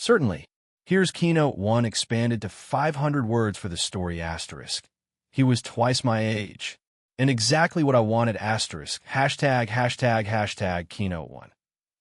Certainly. Here's Keynote 1 expanded to 500 words for the story asterisk. He was twice my age. And exactly what I wanted asterisk. Hashtag Keynote 1.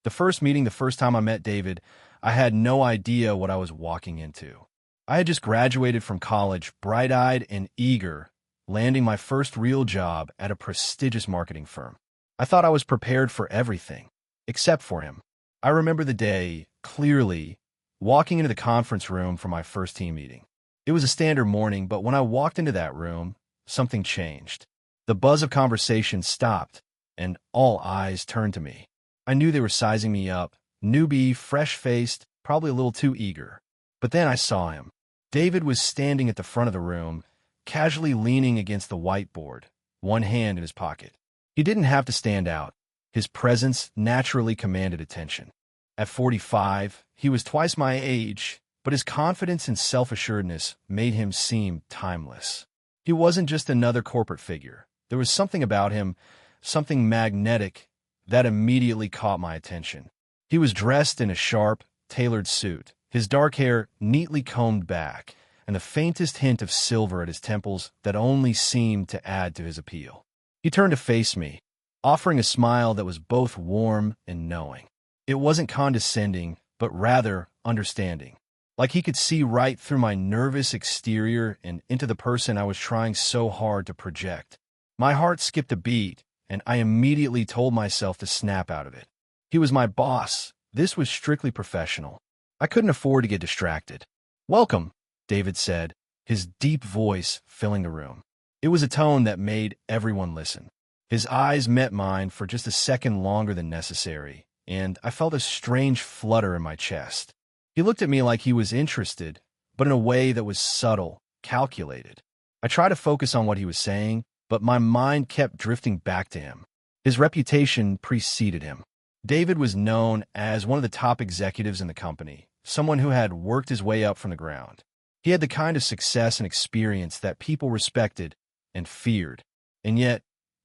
The first meeting, the first time I met David, I had no idea what I was walking into. I had just graduated from college, bright-eyed and eager, landing my first real job at a prestigious marketing firm. I thought I was prepared for everything, except for him. I remember the day, clearly, walking into the conference room for my first team meeting. It was a standard morning, but when I walked into that room, something changed. The buzz of conversation stopped, and all eyes turned to me. I knew they were sizing me up, newbie, fresh-faced, probably a little too eager. But then I saw him. David was standing at the front of the room, casually leaning against the whiteboard, one hand in his pocket. He didn't have to stand out. His presence naturally commanded attention. At 45, he was twice my age, but his confidence and self-assuredness made him seem timeless. He wasn't just another corporate figure. There was something about him, something magnetic, that immediately caught my attention. He was dressed in a sharp, tailored suit, his dark hair neatly combed back, and the faintest hint of silver at his temples that only seemed to add to his appeal. He turned to face me, offering a smile that was both warm and knowing. It wasn't condescending, but rather understanding. Like he could see right through my nervous exterior and into the person I was trying so hard to project. My heart skipped a beat, and I immediately told myself to snap out of it. He was my boss. This was strictly professional. I couldn't afford to get distracted. "Welcome," David said, his deep voice filling the room. It was a tone that made everyone listen. His eyes met mine for just a second longer than necessary, and I felt a strange flutter in my chest. He looked at me like he was interested, but in a way that was subtle, calculated. I tried to focus on what he was saying, but my mind kept drifting back to him. His reputation preceded him. David was known as one of the top executives in the company, someone who had worked his way up from the ground. He had the kind of success and experience that people respected and feared, and yet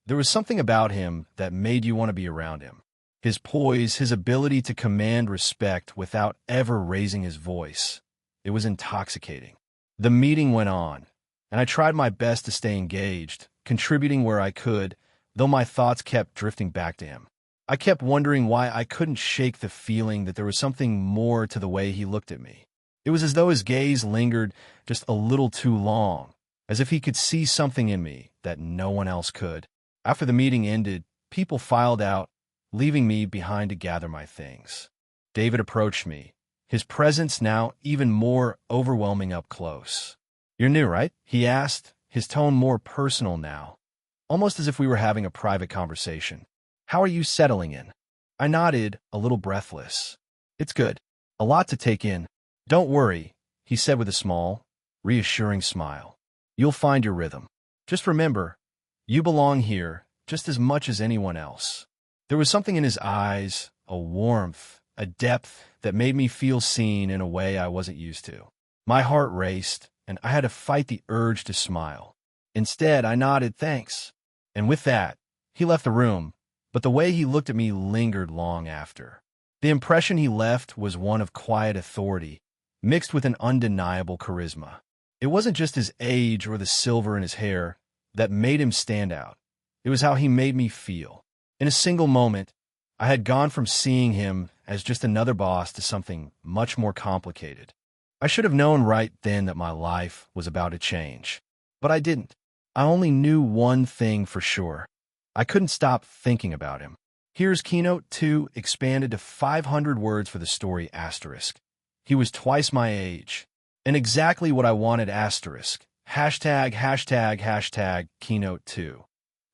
there was something about him that made you want to be around him. His poise, his ability to command respect without ever raising his voice. It was intoxicating. The meeting went on, and I tried my best to stay engaged, contributing where I could, though my thoughts kept drifting back to him. I kept wondering why I couldn't shake the feeling that there was something more to the way he looked at me. It was as though his gaze lingered just a little too long, as if he could see something in me that no one else could. After the meeting ended, people filed out, leaving me behind to gather my things. David approached me, his presence now even more overwhelming up close. "You're new, right?" he asked, his tone more personal now, almost as if we were having a private conversation. "How are you settling in?" I nodded, a little breathless. "It's good. A lot to take in." "Don't worry," he said with a small, reassuring smile. "You'll find your rhythm. Just remember, you belong here just as much as anyone else." There was something in his eyes, a warmth, a depth that made me feel seen in a way I wasn't used to. My heart raced, and I had to fight the urge to smile. Instead, I nodded thanks. And with that, he left the room, but the way he looked at me lingered long after. The impression he left was one of quiet authority, mixed with an undeniable charisma. It wasn't just his age or the silver in his hair that made him stand out. It was how he made me feel. In a single moment, I had gone from seeing him as just another boss to something much more complicated. I should have known right then that my life was about to change. But I didn't. I only knew one thing for sure. I couldn't stop thinking about him. Here's Keynote 2 expanded to 500 words for the story asterisk. He was twice my age. And exactly what I wanted asterisk. Hashtag Keynote 2.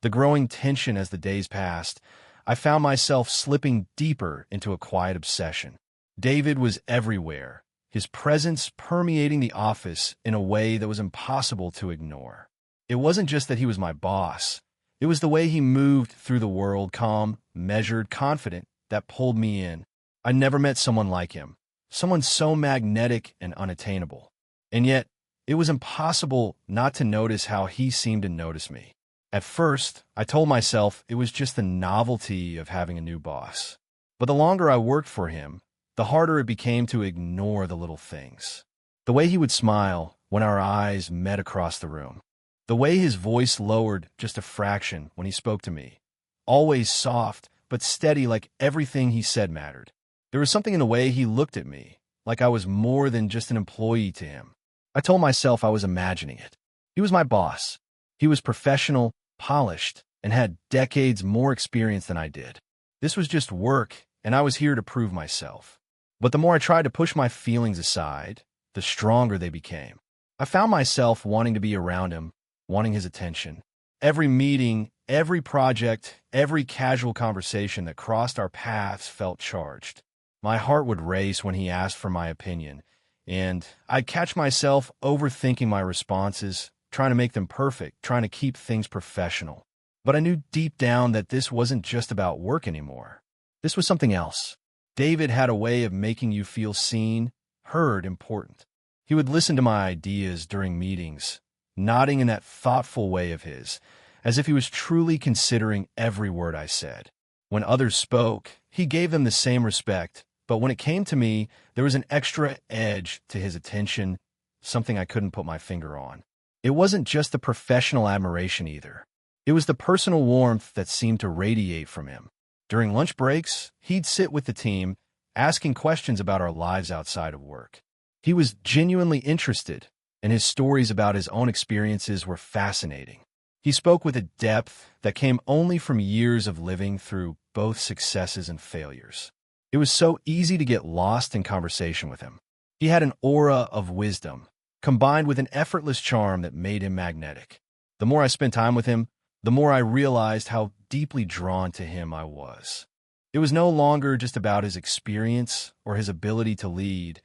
The growing tension as the days passed, I found myself slipping deeper into a quiet obsession. David was everywhere, his presence permeating the office in a way that was impossible to ignore. It wasn't just that he was my boss. It was the way he moved through the world, calm, measured, confident, that pulled me in. I never met someone like him, someone so magnetic and unattainable. And yet, it was impossible not to notice how he seemed to notice me. At first, I told myself it was just the novelty of having a new boss. But the longer I worked for him, the harder it became to ignore the little things. The way he would smile when our eyes met across the room. The way his voice lowered just a fraction when he spoke to me. Always soft, but steady, like everything he said mattered. There was something in the way he looked at me, like I was more than just an employee to him. I told myself I was imagining it. He was my boss. He was professional, polished, and had decades more experience than I did. This was just work, and I was here to prove myself. But the more I tried to push my feelings aside, the stronger they became. I found myself wanting to be around him, wanting his attention. Every meeting, every project, every casual conversation that crossed our paths felt charged. My heart would race when he asked for my opinion, and I'd catch myself overthinking my responses, trying to make them perfect, trying to keep things professional. But I knew deep down that this wasn't just about work anymore. This was something else. David had a way of making you feel seen, heard, important. He would listen to my ideas during meetings, nodding in that thoughtful way of his, as if he was truly considering every word I said. When others spoke, he gave them the same respect, but when it came to me, there was an extra edge to his attention, something I couldn't put my finger on. It wasn't just the professional admiration either. It was the personal warmth that seemed to radiate from him. During lunch breaks, he'd sit with the team, asking questions about our lives outside of work. He was genuinely interested, and his stories about his own experiences were fascinating. He spoke with a depth that came only from years of living through both successes and failures. It was so easy to get lost in conversation with him. He had an aura of wisdom, combined with an effortless charm that made him magnetic. The more I spent time with him, the more I realized how deeply drawn to him I was. It was no longer just about his experience or his ability to lead.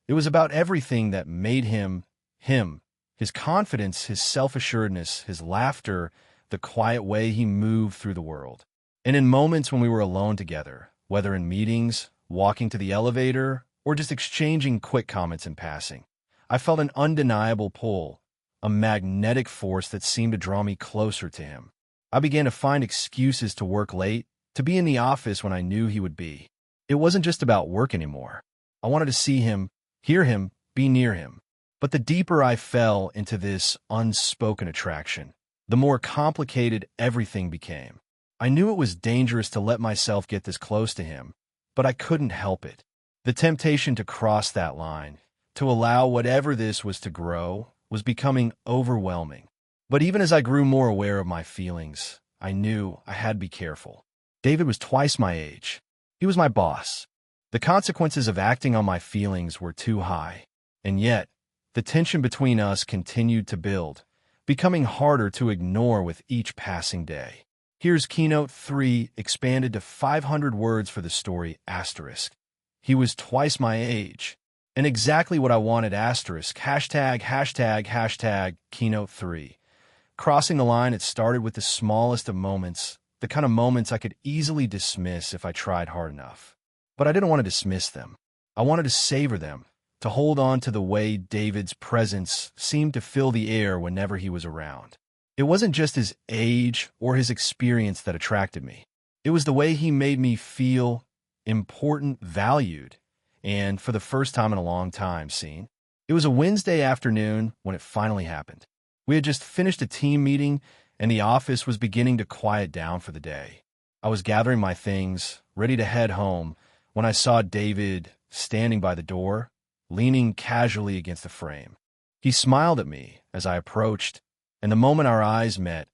It was about everything that made him, his confidence, his self-assuredness, his laughter, the quiet way he moved through the world. And in moments when we were alone together, whether in meetings, walking to the elevator, or just exchanging quick comments in passing, I felt an undeniable pull, a magnetic force that seemed to draw me closer to him. I began to find excuses to work late, to be in the office when I knew he would be. It wasn't just about work anymore. I wanted to see him, hear him, be near him. But the deeper I fell into this unspoken attraction, the more complicated everything became. I knew it was dangerous to let myself get this close to him, but I couldn't help it. The temptation to cross that line, to allow whatever this was to grow, was becoming overwhelming. But even as I grew more aware of my feelings, I knew I had to be careful. David was twice my age. He was my boss. The consequences of acting on my feelings were too high. And yet, the tension between us continued to build, becoming harder to ignore with each passing day. Here's Keynote 3 expanded to 500 words for the story, asterisk. He was twice my age. And exactly what I wanted, asterisk, hashtag Keynote 3. Crossing the line, it started with the smallest of moments, the kind of moments I could easily dismiss if I tried hard enough. But I didn't want to dismiss them. I wanted to savor them, to hold on to the way David's presence seemed to fill the air whenever he was around. It wasn't just his age or his experience that attracted me. It was the way he made me feel important, valued, and for the first time in a long time, seen. It was a Wednesday afternoon when it finally happened. We had just finished a team meeting, and the office was beginning to quiet down for the day. I was gathering my things, ready to head home, when I saw David standing by the door, leaning casually against the frame. He smiled at me as I approached, and the moment our eyes met,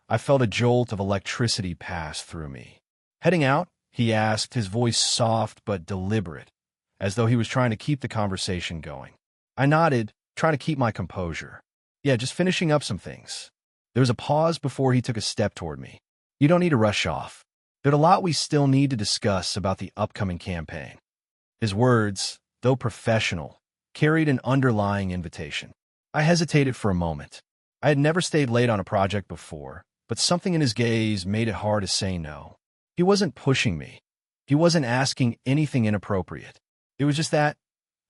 I felt a jolt of electricity pass through me. Heading out, he asked, his voice soft but deliberate, as though he was trying to keep the conversation going. I nodded, trying to keep my composure. Yeah, just finishing up some things. There was a pause before he took a step toward me. You don't need to rush off. There's a lot we still need to discuss about the upcoming campaign. His words, though professional, carried an underlying invitation. I hesitated for a moment. I had never stayed late on a project before, but something in his gaze made it hard to say no. He wasn't pushing me. He wasn't asking anything inappropriate. It was just that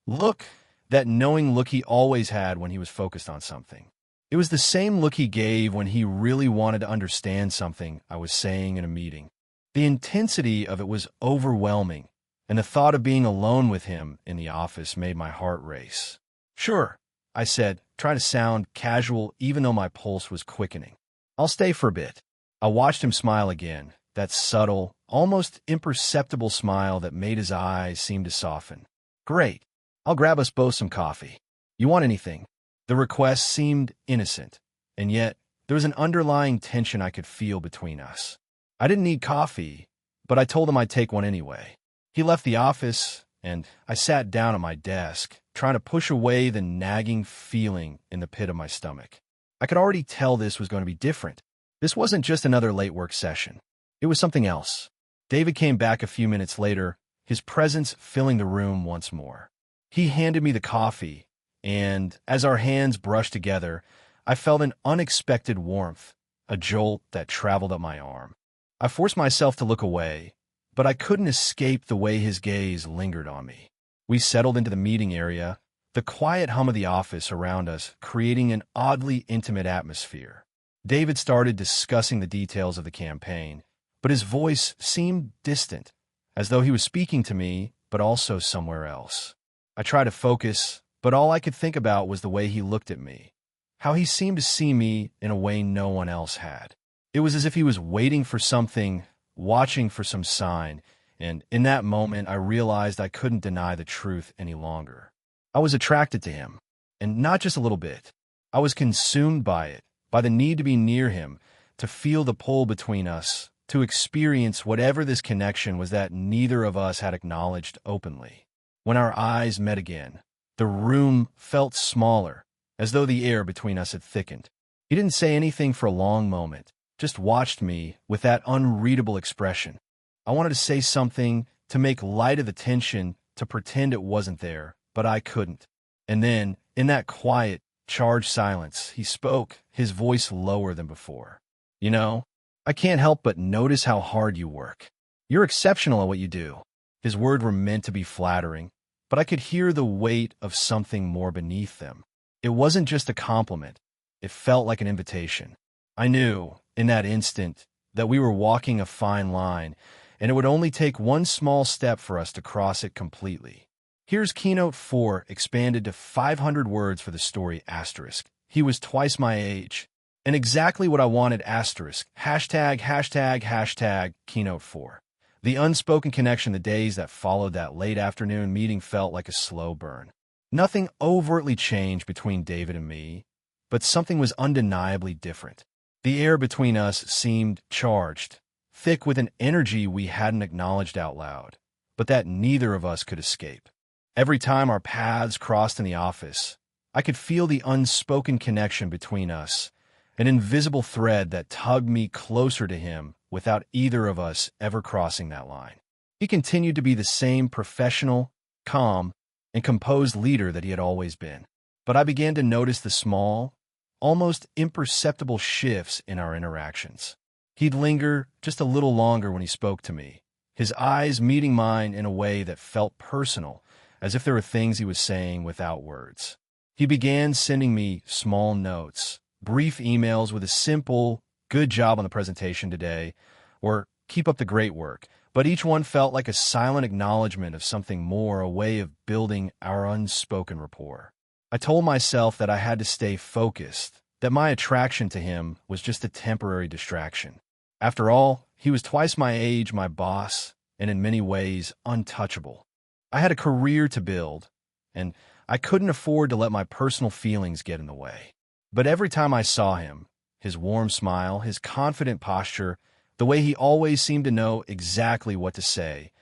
look, that knowing look he always had when he was focused on something. It was the same look he gave when he really wanted to understand something I was saying in a meeting. The intensity of it was overwhelming, and the thought of being alone with him in the office made my heart race. "Sure," I said, trying to sound casual even though my pulse was quickening. "I'll stay for a bit." I watched him smile again, that subtle, almost imperceptible smile that made his eyes seem to soften. "Great. I'll grab us both some coffee. You want anything?" The request seemed innocent, and yet there was an underlying tension I could feel between us. I didn't need coffee, but I told him I'd take one anyway. He left the office, and I sat down at my desk, trying to push away the nagging feeling in the pit of my stomach. I could already tell this was going to be different. This wasn't just another late work session. It was something else. David came back a few minutes later, his presence filling the room once more. He handed me the coffee, and as our hands brushed together, I felt an unexpected warmth, a jolt that traveled up my arm. I forced myself to look away, but I couldn't escape the way his gaze lingered on me. We settled into the meeting area, the quiet hum of the office around us creating an oddly intimate atmosphere. David started discussing the details of the campaign, but his voice seemed distant, as though he was speaking to me, but also somewhere else. I tried to focus, but all I could think about was the way he looked at me, how he seemed to see me in a way no one else had. It was as if he was waiting for something, watching for some sign, and in that moment I realized I couldn't deny the truth any longer. I was attracted to him, and not just a little bit. I was consumed by it, by the need to be near him, to feel the pull between us, to experience whatever this connection was that neither of us had acknowledged openly. When our eyes met again, the room felt smaller, as though the air between us had thickened. He didn't say anything for a long moment, just watched me with that unreadable expression. I wanted to say something, to make light of the tension, to pretend it wasn't there, but I couldn't. And then, in that quiet, charged silence, he spoke, his voice lower than before. "You know, I can't help but notice how hard you work. You're exceptional at what you do." His words were meant to be flattering, but I could hear the weight of something more beneath them. It wasn't just a compliment. It felt like an invitation. I knew, in that instant, that we were walking a fine line, and it would only take one small step for us to cross it completely. Here's Keynote 4 expanded to 500 words for the story asterisk. He was twice my age. And exactly what I wanted asterisk. #####. Keynote 4. The unspoken connection the days that followed that late afternoon meeting felt like a slow burn. Nothing overtly changed between David and me, but something was undeniably different. The air between us seemed charged, thick with an energy we hadn't acknowledged out loud, but that neither of us could escape. Every time our paths crossed in the office, I could feel the unspoken connection between us, an invisible thread that tugged me closer to him without either of us ever crossing that line. He continued to be the same professional, calm, and composed leader that he had always been. But I began to notice the small, almost imperceptible shifts in our interactions. He'd linger just a little longer when he spoke to me, his eyes meeting mine in a way that felt personal, as if there were things he was saying without words. He began sending me small notes, brief emails with a simple, "Good job on the presentation today," or "Keep up the great work," but each one felt like a silent acknowledgement of something more, a way of building our unspoken rapport. I told myself that I had to stay focused, that my attraction to him was just a temporary distraction. After all, he was twice my age, my boss, and in many ways untouchable. I had a career to build, and I couldn't afford to let my personal feelings get in the way. But every time I saw him, his warm smile, his confident posture, the way he always seemed to know exactly what to say,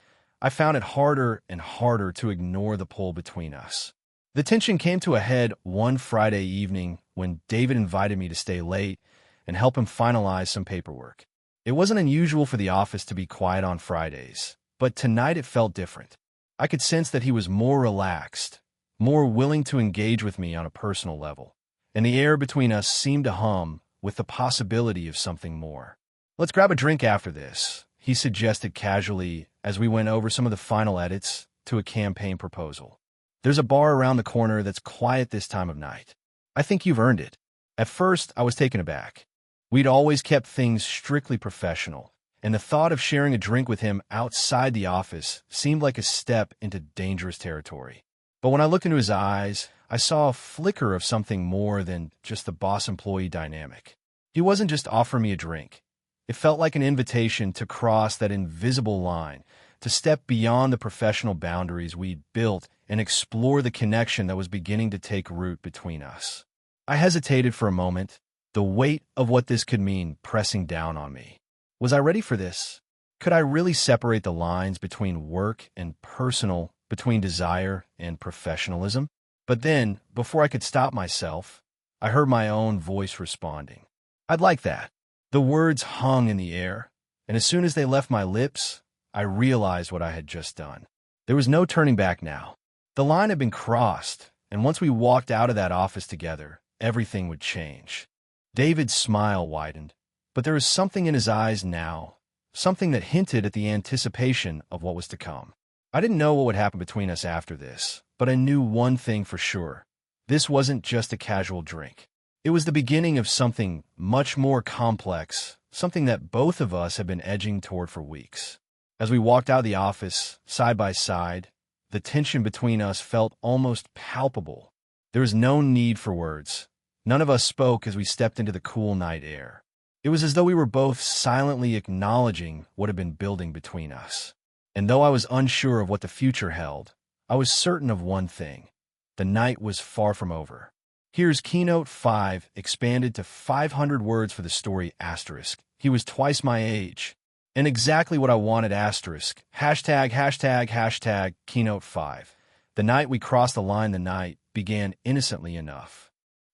I found it harder and harder to ignore the pull between us. The tension came to a head one Friday evening when David invited me to stay late and help him finalize some paperwork. It wasn't unusual for the office to be quiet on Fridays, but tonight it felt different. I could sense that he was more relaxed, more willing to engage with me on a personal level, and the air between us seemed to hum with the possibility of something more. "Let's grab a drink after this," he suggested casually as we went over some of the final edits to a campaign proposal. "There's a bar around the corner that's quiet this time of night. I think you've earned it." At first, I was taken aback. We'd always kept things strictly professional, and the thought of sharing a drink with him outside the office seemed like a step into dangerous territory. But when I looked into his eyes, I saw a flicker of something more than just the boss-employee dynamic. He wasn't just offering me a drink. It felt like an invitation to cross that invisible line, to step beyond the professional boundaries we'd built and explore the connection that was beginning to take root between us. I hesitated for a moment, the weight of what this could mean pressing down on me. Was I ready for this? Could I really separate the lines between work and personal, between desire and professionalism? But then, before I could stop myself, I heard my own voice responding. I'd like that. The words hung in the air, and as soon as they left my lips, I realized what I had just done. There was no turning back now. The line had been crossed, and once we walked out of that office together, everything would change. David's smile widened, but there was something in his eyes now, something that hinted at the anticipation of what was to come. I didn't know what would happen between us after this, but I knew one thing for sure. This wasn't just a casual drink. It was the beginning of something much more complex, something that both of us had been edging toward for weeks. As we walked out of the office, side by side, the tension between us felt almost palpable. There was no need for words. None of us spoke as we stepped into the cool night air. It was as though we were both silently acknowledging what had been building between us. And though I was unsure of what the future held, I was certain of one thing. The night was far from over. Here's Keynote 5 expanded to 500 words for the story asterisk. He was twice my age. And exactly what I wanted asterisk. Hashtag, hashtag, hashtag, Keynote 5. The night we crossed the line, the night began innocently enough.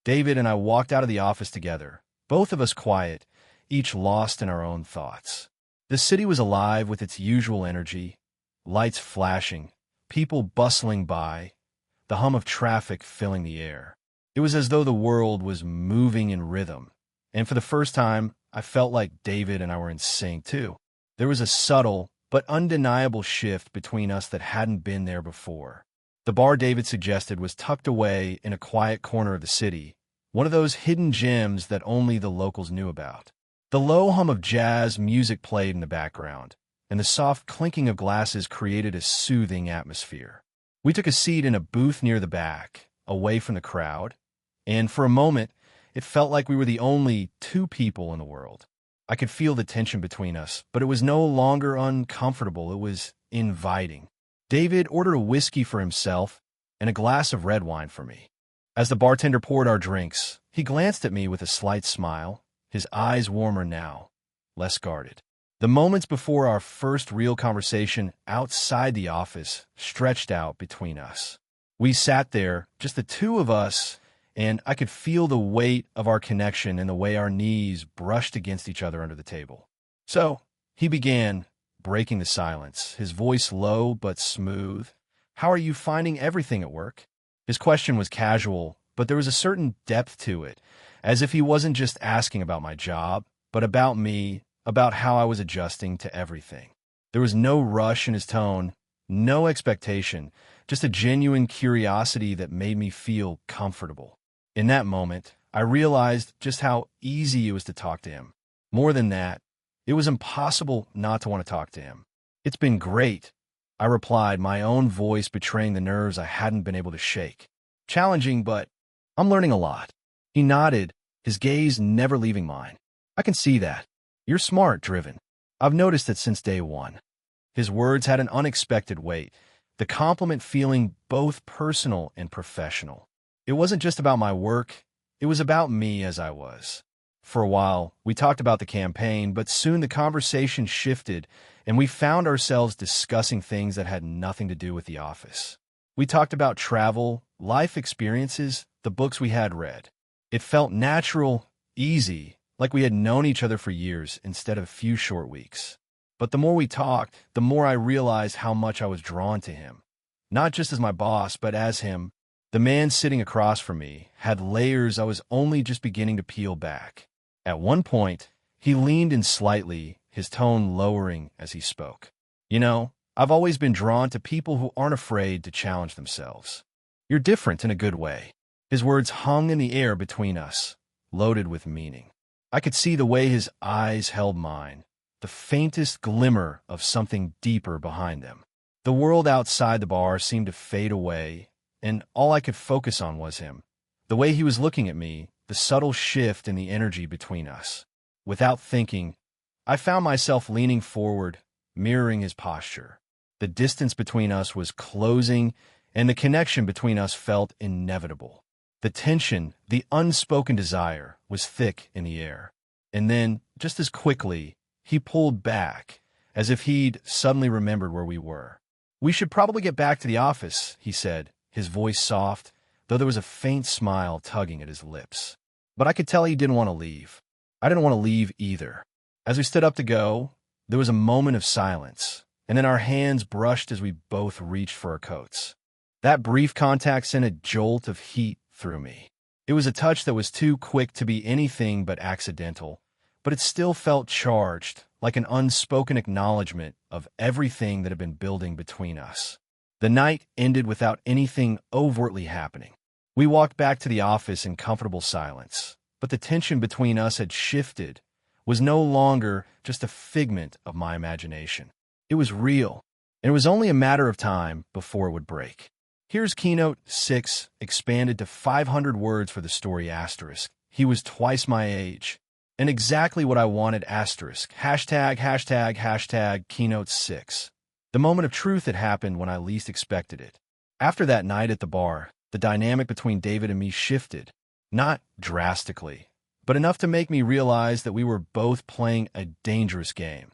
David and I walked out of the office together, both of us quiet, each lost in our own thoughts. The city was alive with its usual energy, lights flashing, people bustling by, the hum of traffic filling the air. It was as though the world was moving in rhythm, and for the first time, I felt like David and I were in sync too. There was a subtle but undeniable shift between us that hadn't been there before. The bar David suggested was tucked away in a quiet corner of the city, one of those hidden gems that only the locals knew about. The low hum of jazz music played in the background, and the soft clinking of glasses created a soothing atmosphere. We took a seat in a booth near the back, away from the crowd, and for a moment, it felt like we were the only two people in the world. I could feel the tension between us, but it was no longer uncomfortable. It was inviting. David ordered a whiskey for himself and a glass of red wine for me. As the bartender poured our drinks, he glanced at me with a slight smile, his eyes warmer now, less guarded. The moments before our first real conversation outside the office stretched out between us. We sat there, just the two of us, and I could feel the weight of our connection and the way our knees brushed against each other under the table. So, he began, breaking the silence, his voice low but smooth. How are you finding everything at work? His question was casual, but there was a certain depth to it, as if he wasn't just asking about my job, but about me, about how I was adjusting to everything. There was no rush in his tone, no expectation, just a genuine curiosity that made me feel comfortable. In that moment, I realized just how easy it was to talk to him. More than that, it was impossible not to want to talk to him. It's been great, I replied, my own voice betraying the nerves I hadn't been able to shake. Challenging, but I'm learning a lot. He nodded, his gaze never leaving mine. I can see that. You're smart, driven. I've noticed it since day one. His words had an unexpected weight, the compliment feeling both personal and professional. It wasn't just about my work, it was about me as I was. For a while, we talked about the campaign, but soon the conversation shifted, and we found ourselves discussing things that had nothing to do with the office. We talked about travel, life experiences, the books we had read. It felt natural, easy, like we had known each other for years instead of a few short weeks. But the more we talked, the more I realized how much I was drawn to him. Not just as my boss, but as him. The man sitting across from me had layers I was only just beginning to peel back. At one point, he leaned in slightly, his tone lowering as he spoke. You know, I've always been drawn to people who aren't afraid to challenge themselves. You're different in a good way. His words hung in the air between us, loaded with meaning. I could see the way his eyes held mine, the the faintest glimmer of something deeper behind them. The world outside the bar seemed to fade away, and all I could focus on was him. The way he was looking at me, the subtle shift in the energy between us. Without thinking, I found myself leaning forward, mirroring his posture. The distance between us was closing, and the connection between us felt inevitable. The tension, the unspoken desire, was thick in the air. And then, just as quickly, he pulled back, as if he'd suddenly remembered where we were. "We should probably get back to the office," he said, his voice soft, though there was a faint smile tugging at his lips. But I could tell he didn't want to leave. I didn't want to leave either. As we stood up to go, there was a moment of silence, and then our hands brushed as we both reached for our coats. That brief contact sent a jolt of heat through me. It was a touch that was too quick to be anything but accidental, but it still felt charged, like an unspoken acknowledgement of everything that had been building between us. The night ended without anything overtly happening. We walked back to the office in comfortable silence, but the tension between us had shifted, was no longer just a figment of my imagination. It was real, and it was only a matter of time before it would break. Here's Keynote 6, expanded to 500 words for the story asterisk. He was twice my age. And exactly what I wanted asterisk. Hashtag, hashtag, hashtag, Keynote 6. The moment of truth had happened when I least expected it. After that night at the bar, the dynamic between David and me shifted. Not drastically, but enough to make me realize that we were both playing a dangerous game.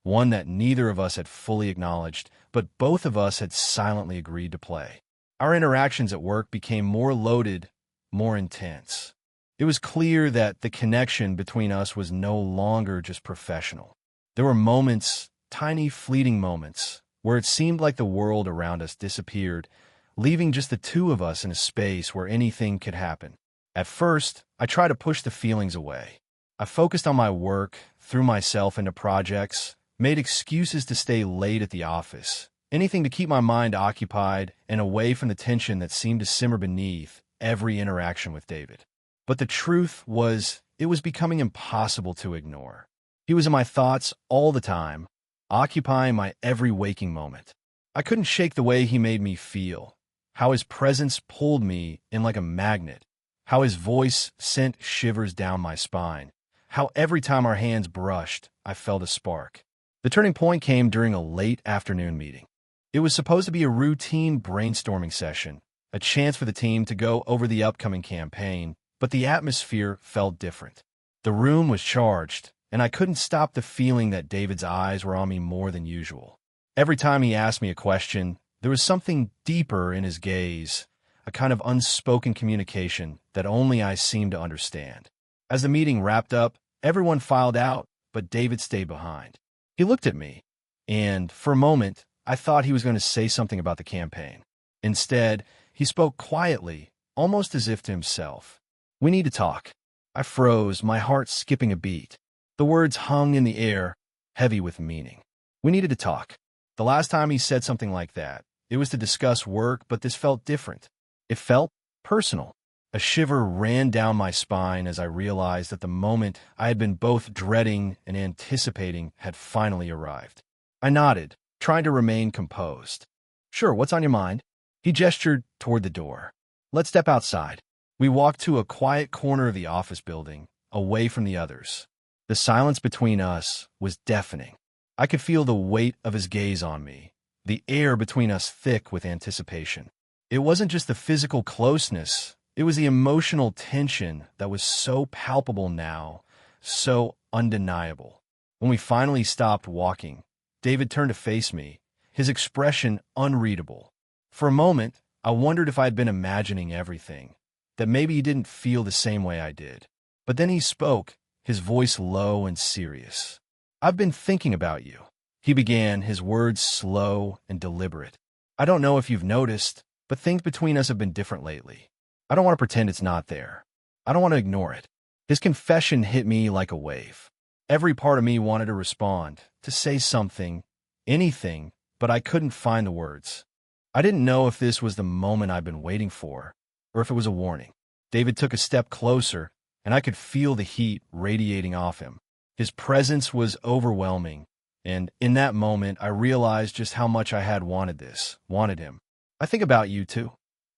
One that neither of us had fully acknowledged, but both of us had silently agreed to play. Our interactions at work became more loaded, more intense. It was clear that the connection between us was no longer just professional. There were moments, tiny fleeting moments, where it seemed like the world around us disappeared, leaving just the two of us in a space where anything could happen. At first, I tried to push the feelings away. I focused on my work, threw myself into projects, made excuses to stay late at the office, anything to keep my mind occupied and away from the tension that seemed to simmer beneath every interaction with David. But the truth was, it was becoming impossible to ignore. He was in my thoughts all the time, occupying my every waking moment. I couldn't shake the way he made me feel, how his presence pulled me in like a magnet, how his voice sent shivers down my spine, how every time our hands brushed, I felt a spark. The turning point came during a late afternoon meeting. It was supposed to be a routine brainstorming session, a chance for the team to go over the upcoming campaign, but the atmosphere felt different. The room was charged, and I couldn't stop the feeling that David's eyes were on me more than usual. Every time he asked me a question, there was something deeper in his gaze, a kind of unspoken communication that only I seemed to understand. As the meeting wrapped up, everyone filed out, but David stayed behind. He looked at me, and for a moment, I thought he was going to say something about the campaign. Instead, he spoke quietly, almost as if to himself. "We need to talk." I froze, my heart skipping a beat. The words hung in the air, heavy with meaning. We needed to talk. The last time he said something like that, it was to discuss work, but this felt different. It felt personal. A shiver ran down my spine as I realized that the moment I had been both dreading and anticipating had finally arrived. I nodded, trying to remain composed. "Sure, what's on your mind?" He gestured toward the door. "Let's step outside." We walked to a quiet corner of the office building, away from the others. The silence between us was deafening. I could feel the weight of his gaze on me, the air between us thick with anticipation. It wasn't just the physical closeness, it was the emotional tension that was so palpable now, so undeniable. When we finally stopped walking, David turned to face me, his expression unreadable. For a moment, I wondered if I had been imagining everything, that maybe he didn't feel the same way I did. But then he spoke, his voice low and serious. "I've been thinking about you," he began, his words slow and deliberate. "I don't know if you've noticed, but things between us have been different lately. I don't want to pretend it's not there. I don't want to ignore it." His confession hit me like a wave. Every part of me wanted to respond, to say something, anything, but I couldn't find the words. I didn't know if this was the moment I'd been waiting for, or if it was a warning. David took a step closer, and I could feel the heat radiating off him. His presence was overwhelming, and in that moment, I realized just how much I had wanted him. I think about you, too.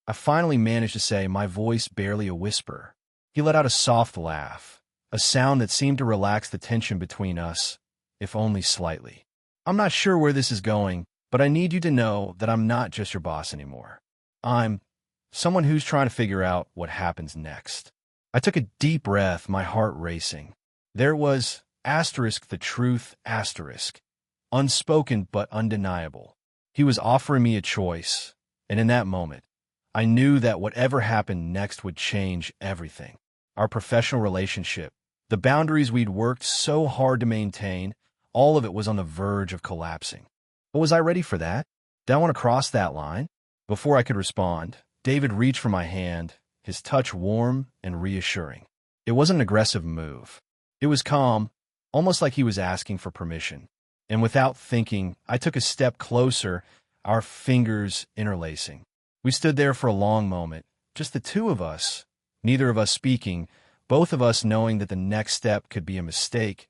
I finally managed to say, my voice barely a whisper. He let out a soft laugh, a sound that seemed to relax the tension between us, if only slightly. I'm not sure where this is going, but I need you to know that I'm not just your boss anymore. I'm someone who's trying to figure out what happens next. I took a deep breath, my heart racing. There was the truth, unspoken but undeniable. He was offering me a choice, and in that moment, I knew that whatever happened next would change everything. Our professional relationship, the boundaries we'd worked so hard to maintain, all of it was on the verge of collapsing. But was I ready for that? Did I want to cross that line? Before I could respond, David reached for my hand, his touch warm and reassuring. It wasn't an aggressive move. It was calm, almost like he was asking for permission. And without thinking, I took a step closer, our fingers interlacing. We stood there for a long moment, just the two of us, neither of us speaking, both of us knowing that the next step could be a mistake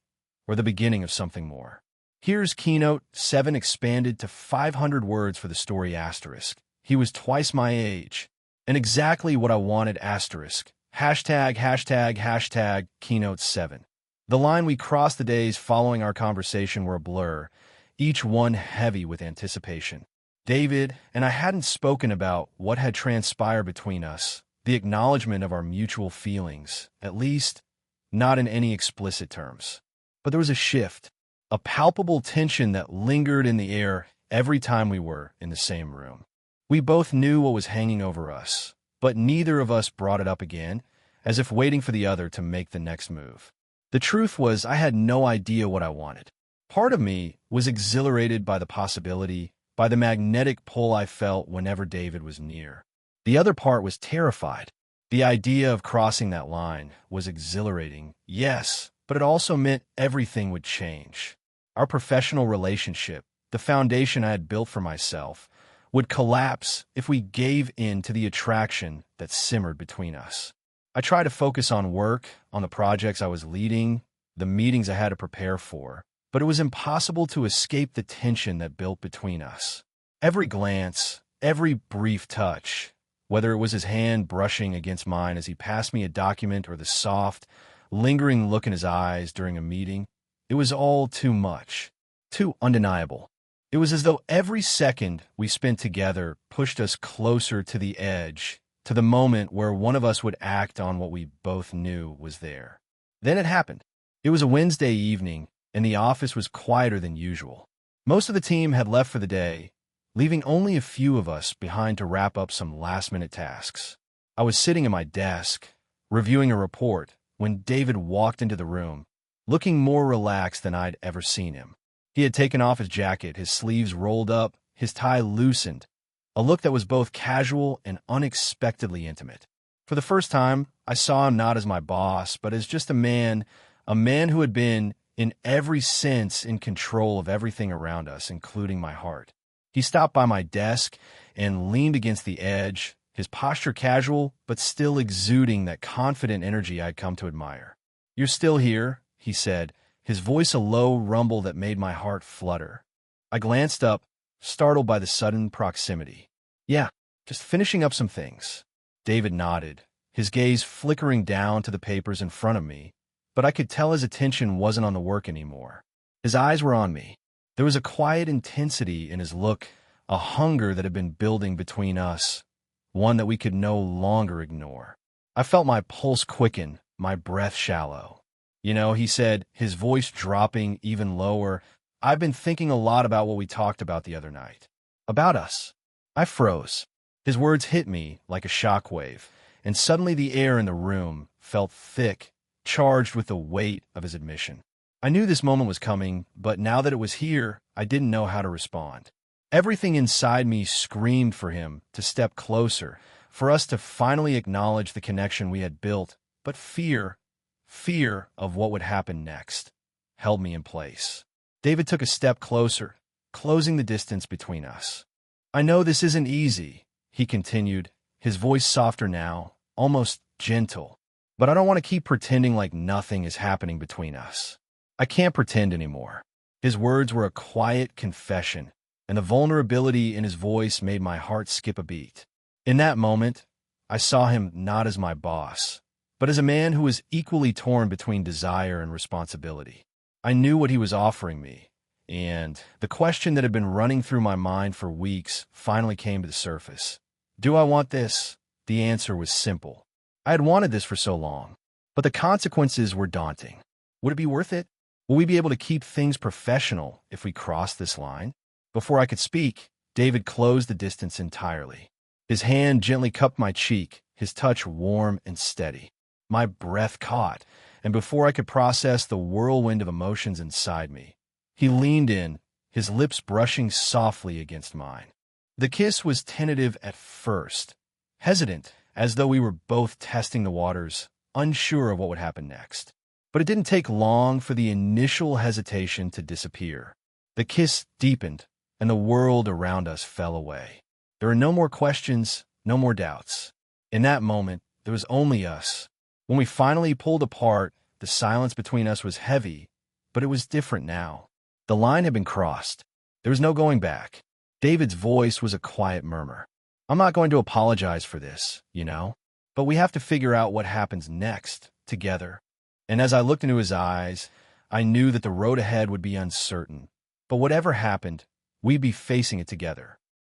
or the beginning of something more. Here's Keynote 7 expanded to 500 words for the story asterisk. He was twice my age, and exactly what I wanted asterisk. Hashtag Keynote 7. The line we crossed the days following our conversation were a blur, each one heavy with anticipation. David and I hadn't spoken about what had transpired between us, the acknowledgement of our mutual feelings, at least not in any explicit terms. But there was a shift, a palpable tension that lingered in the air every time we were in the same room. We both knew what was hanging over us, but neither of us brought it up again, as if waiting for the other to make the next move. The truth was, I had no idea what I wanted. Part of me was exhilarated by the possibility, by the magnetic pull I felt whenever David was near. The other part was terrified. The idea of crossing that line was exhilarating, yes, but it also meant everything would change. Our professional relationship, the foundation I had built for myself, would collapse if we gave in to the attraction that simmered between us. I tried to focus on work, on the projects I was leading, the meetings I had to prepare for, but it was impossible to escape the tension that built between us. Every glance, every brief touch, whether it was his hand brushing against mine as he passed me a document or the soft, lingering look in his eyes during a meeting, it was all too much, too undeniable. It was as though every second we spent together pushed us closer to the edge, to the moment where one of us would act on what we both knew was there. Then it happened. It was a Wednesday evening, and the office was quieter than usual. Most of the team had left for the day, leaving only a few of us behind to wrap up some last-minute tasks. I was sitting at my desk, reviewing a report, when David walked into the room, looking more relaxed than I'd ever seen him. He had taken off his jacket, his sleeves rolled up, his tie loosened, a look that was both casual and unexpectedly intimate. For the first time, I saw him not as my boss, but as just a man who had been, in every sense, in control of everything around us, including my heart. He stopped by my desk and leaned against the edge, his posture casual, but still exuding that confident energy I'd come to admire. "You're still here," he said, his voice a low rumble that made my heart flutter. I glanced up, startled by the sudden proximity. "Yeah, just finishing up some things." David nodded, his gaze flickering down to the papers in front of me, but I could tell his attention wasn't on the work anymore. His eyes were on me. There was a quiet intensity in his look, a hunger that had been building between us, one that we could no longer ignore. I felt my pulse quicken, my breath shallow. "You know," he said, his voice dropping even lower, "I've been thinking a lot about what we talked about the other night. About us." I froze. His words hit me like a shockwave, and suddenly the air in the room felt thick, charged with the weight of his admission. I knew this moment was coming, but now that it was here, I didn't know how to respond. Everything inside me screamed for him to step closer, for us to finally acknowledge the connection we had built, but fear of what would happen next, held me in place. David took a step closer, closing the distance between us. "I know this isn't easy," he continued, his voice softer now, almost gentle, "but I don't want to keep pretending like nothing is happening between us. I can't pretend anymore. His words were a quiet confession, and the vulnerability in his voice made my heart skip a beat. In that moment, I saw him not as my boss, but as a man who was equally torn between desire and responsibility. I knew what he was offering me, and the question that had been running through my mind for weeks finally came to the surface. Do I want this? The answer was simple. I had wanted this for so long, but the consequences were daunting. Would it be worth it? Will we be able to keep things professional if we cross this line? Before I could speak, David closed the distance entirely. His hand gently cupped my cheek, his touch warm and steady. My breath caught, and before I could process the whirlwind of emotions inside me, he leaned in, his lips brushing softly against mine. The kiss was tentative at first, hesitant, as though we were both testing the waters, unsure of what would happen next. But it didn't take long for the initial hesitation to disappear. The kiss deepened, and the world around us fell away. There were no more questions, no more doubts. In that moment, there was only us. When we finally pulled apart, the silence between us was heavy, but it was different now. The line had been crossed. There was no going back. David's voice was a quiet murmur. I'm not going to apologize for this, but we have to figure out what happens next, together. And as I looked into his eyes, I knew that the road ahead would be uncertain. But whatever happened, we'd be facing it together.